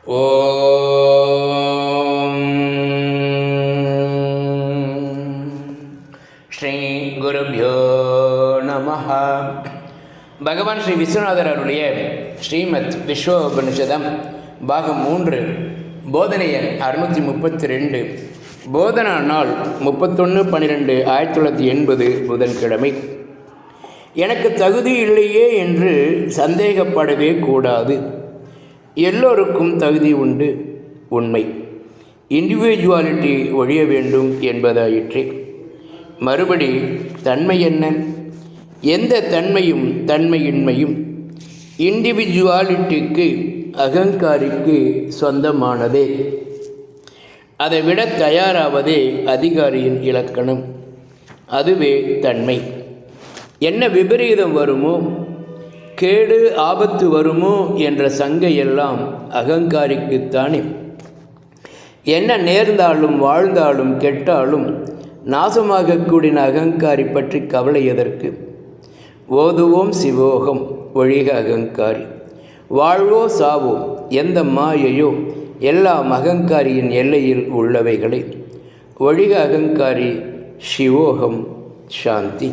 ஓம் ஸ்ரீ குருப்யோ நமஹ. பகவான் ஸ்ரீ விஸ்வநாதர் அவருடைய ஸ்ரீமத் விஸ்வோபனிஷதம் பாகம் 3 போதனை எண் 632. போதனா நாள் 31/12/1980 புதன்கிழமை. எனக்கு தகுதி இல்லையே என்று சந்தேகப்படவே கூடாது. எல்லோருக்கும் தகுதி உண்டு. உண்மை. இண்டிவிஜுவாலிட்டி ஒழிய வேண்டும் என்பதாயிற்று. மறுபடி தன்மை என்ன? எந்த தன்மையும் தன்மையின்மையும் இண்டிவிஜுவாலிட்டிக்கு அகங்காரிக்கு சொந்தமானதே. அதை விட தயாராவதே அதிகாரியின் இலக்கணம். அதுவே தன்மை. என்ன விபரீதம் வருமோ, கேடு ஆபத்து வருமோ என்ற சங்கையெல்லாம் அகங்காரிக்குத்தானே. என்ன நேர்ந்தாலும் வாழ்ந்தாலும் கெட்டாலும் நாசமாகக்கூடிய அகங்காரி பற்றி கவலை எதற்கு? ஓதுவோம் சிவோகம் ஒழிக அகங்காரி. வாழ்வோ சாவோ எந்த மாயையோ எல்லாம் அகங்காரியின் எல்லையில் உள்ளவைகளை ஒழிக அகங்காரி. சிவோகம் சாந்தி.